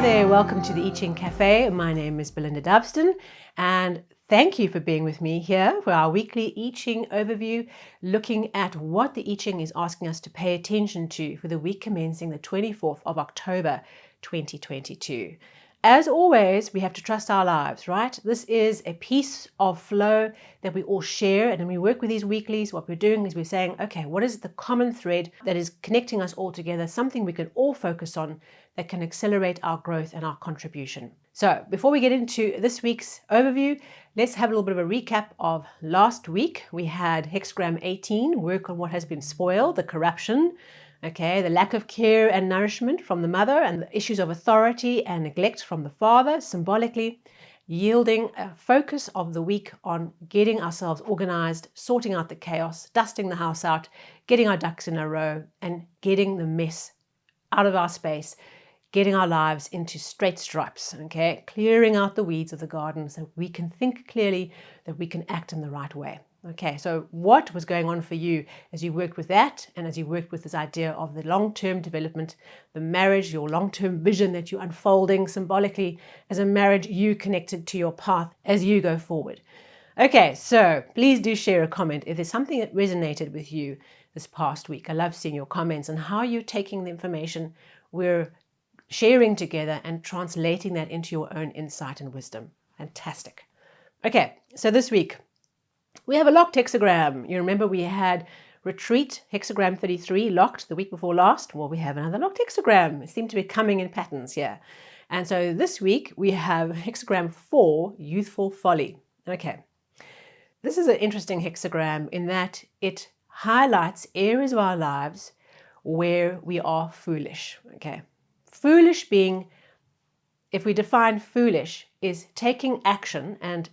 there, welcome to the I Ching Cafe. My name is Belinda Doveston and thank you for being with me here for our weekly I Ching overview, looking at what the I Ching is asking us to pay attention to for the week commencing the 24th of October 2022. As always, we have to trust our lives, right? This is a piece of flow that we all share, and when we work with these weeklies, what we're doing is we're saying, okay, what is the common thread that is connecting us all together, something we can all focus on that can accelerate our growth and our contribution. So before we get into this week's overview, let's have a little bit of a recap of last week. We had hexagram 18, work on what has been spoiled, the corruption, okay, the lack of care and nourishment from the mother, and the issues of authority and neglect from the father, symbolically yielding a focus of the week on getting ourselves organized, sorting out the chaos, dusting the house out, getting our ducks in a row, and getting the mess out of our space, getting our lives into straight stripes, okay, clearing out the weeds of the garden so we can think clearly, that we can act in the right way. Okay, so what was going on for you as you worked with that and as you worked with this idea of the long-term development, the marriage, your long-term vision that you're unfolding symbolically as a marriage, you connected to your path as you go forward. Okay, so please do share a comment if there's something that resonated with you this past week. I love seeing your comments and how you're taking the information we're sharing together and translating that into your own insight and wisdom. Fantastic. Okay, so this week we have a locked hexagram. You remember we had retreat hexagram 33 locked the week before last. Well, we have another locked hexagram. It seemed to be coming in patterns here. And so this week we have hexagram 4, youthful folly. Okay, this is an interesting hexagram in that it highlights areas of our lives where we are foolish. Okay, foolish being, if we define foolish, is taking action and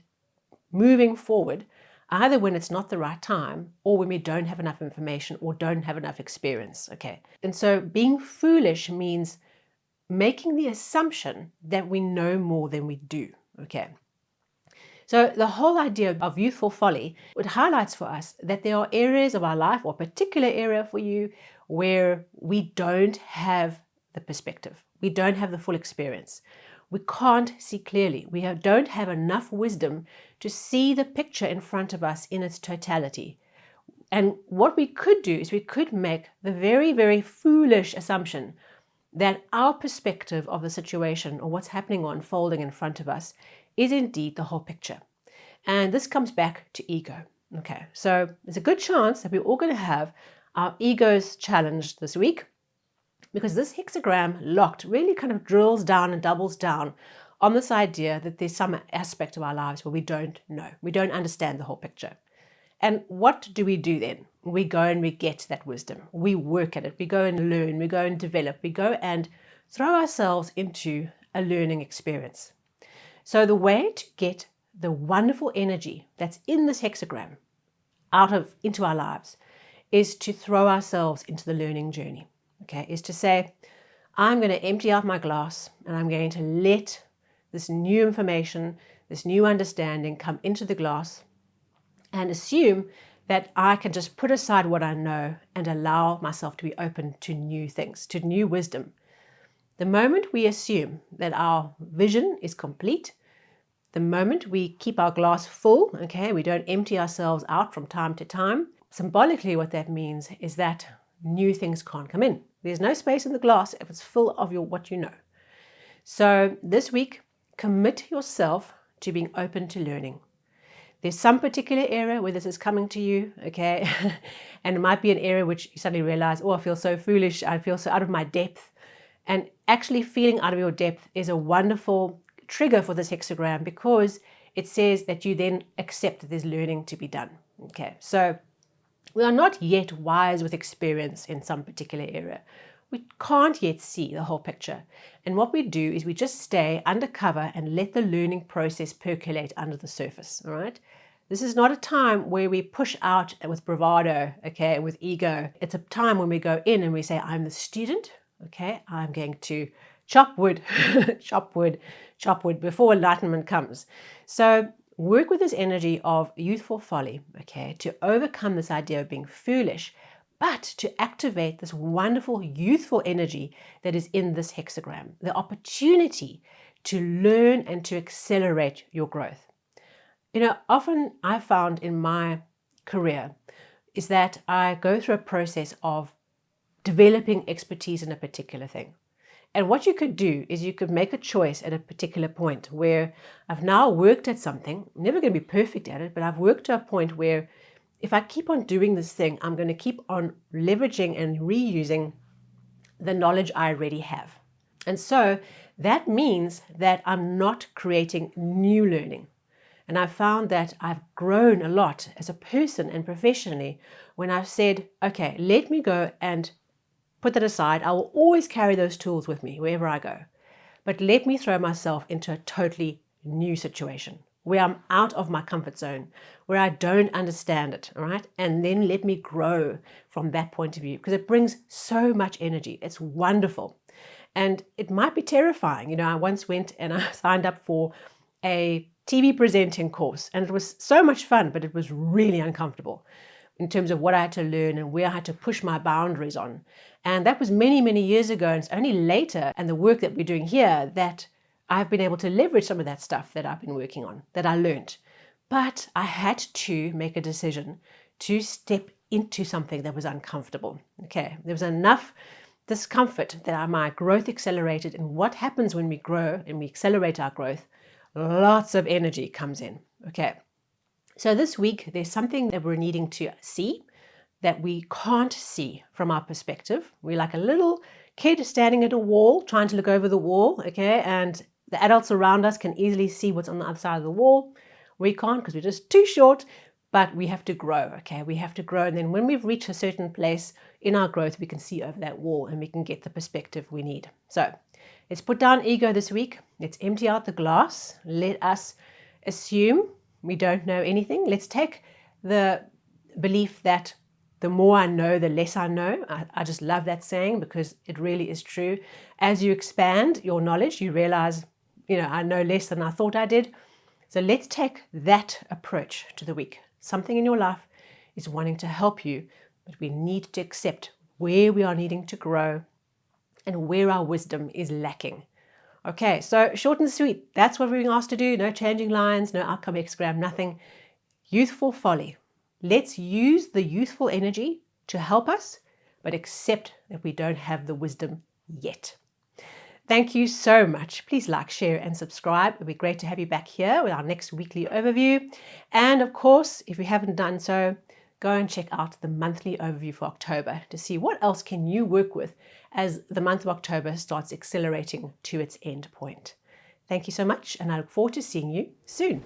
moving forward either when it's not the right time or when we don't have enough information or don't have enough experience. Okay, and so being foolish means making the assumption that we know more than we do. Okay, so the whole idea of youthful folly, it highlights for us that there are areas of our life, or a particular area for you, where we don't have the perspective. We don't have the full experience. We can't see clearly. We don't have enough wisdom to see the picture in front of us in its totality. And what we could do is we could make the very, very foolish assumption that our perspective of the situation or what's happening or unfolding in front of us is indeed the whole picture. And this comes back to ego. Okay, so there's a good chance that we're all going to have our egos challenged this week, because this hexagram locked really kind of drills down and doubles down on this idea that there's some aspect of our lives where we don't know, we don't understand the whole picture. And what do we do then? We go and we get that wisdom, we work at it, we go and learn, we go and develop, we go and throw ourselves into a learning experience. So the way to get the wonderful energy that's in this hexagram into our lives is to throw ourselves into the learning journey. Okay, is to say, I'm going to empty out my glass and I'm going to let this new information, this new understanding come into the glass and assume that I can just put aside what I know and allow myself to be open to new things, to new wisdom. The moment we assume that our vision is complete, the moment we keep our glass full, okay, we don't empty ourselves out from time to time, symbolically what that means is that new things can't come in. There's no space in the glass if it's full of what you know. So this week, commit yourself to being open to learning. There's some particular area where this is coming to you, okay? And it might be an area which you suddenly realize, oh, I feel so foolish, I feel so out of my depth. And actually feeling out of your depth is a wonderful trigger for this hexagram, because it says that you then accept that there's learning to be done. Okay, so we are not yet wise with experience in some particular area. We can't yet see the whole picture. And what we do is we just stay undercover and let the learning process percolate under the surface, all right? This is not a time where we push out with bravado, okay, with ego. It's a time when we go in and we say, I'm the student, okay? I'm going to chop wood, chop wood, chop wood before enlightenment comes. So work with this energy of youthful folly, okay, to overcome this idea of being foolish but to activate this wonderful youthful energy that is in this hexagram, the opportunity to learn and to accelerate your growth. Often I found in my career is that I go through a process of developing expertise in a particular thing. And what you could do is you could make a choice at a particular point where I've now worked at something, I'm never going to be perfect at it, but I've worked to a point where if I keep on doing this thing, I'm going to keep on leveraging and reusing the knowledge I already have. And so that means that I'm not creating new learning. And I've found that I've grown a lot as a person and professionally when I've said, okay, let me go and put that aside. I will always carry those tools with me wherever I go. But let me throw myself into a totally new situation where I'm out of my comfort zone, where I don't understand it, all right? And then let me grow from that point of view because it brings so much energy. It's wonderful. And it might be terrifying. I once went and I signed up for a TV presenting course and it was so much fun, but it was really uncomfortable in terms of what I had to learn and where I had to push my boundaries on. And that was many, many years ago. And it's only later and the work that we're doing here that I've been able to leverage some of that stuff that I've been working on, that I learned. But I had to make a decision to step into something that was uncomfortable. Okay, there was enough discomfort that my growth accelerated. And what happens when we grow and we accelerate our growth? Lots of energy comes in. Okay. So this week, there's something that we're needing to see that we can't see from our perspective. We're like a little kid standing at a wall, trying to look over the wall, okay? And the adults around us can easily see what's on the other side of the wall. We can't because we're just too short, but we have to grow, okay? We have to grow. And then when we've reached a certain place in our growth, we can see over that wall and we can get the perspective we need. So let's put down ego this week. Let's empty out the glass. Let us assume we don't know anything. Let's take the belief that the more I know, the less I know. I just love that saying because it really is true. As you expand your knowledge, you realize, I know less than I thought I did. So let's take that approach to the week. Something in your life is wanting to help you, but we need to accept where we are needing to grow and where our wisdom is lacking. Okay, so short and sweet. That's what we're being asked to do. No changing lines, no outcome hexagram, nothing. Youthful folly. Let's use the youthful energy to help us, but accept that we don't have the wisdom yet. Thank you so much. Please like, share, and subscribe. It'll be great to have you back here with our next weekly overview. And of course, if you haven't done so, go and check out the monthly overview for October to see what else can you work with as the month of October starts accelerating to its end point. Thank you so much, and I look forward to seeing you soon.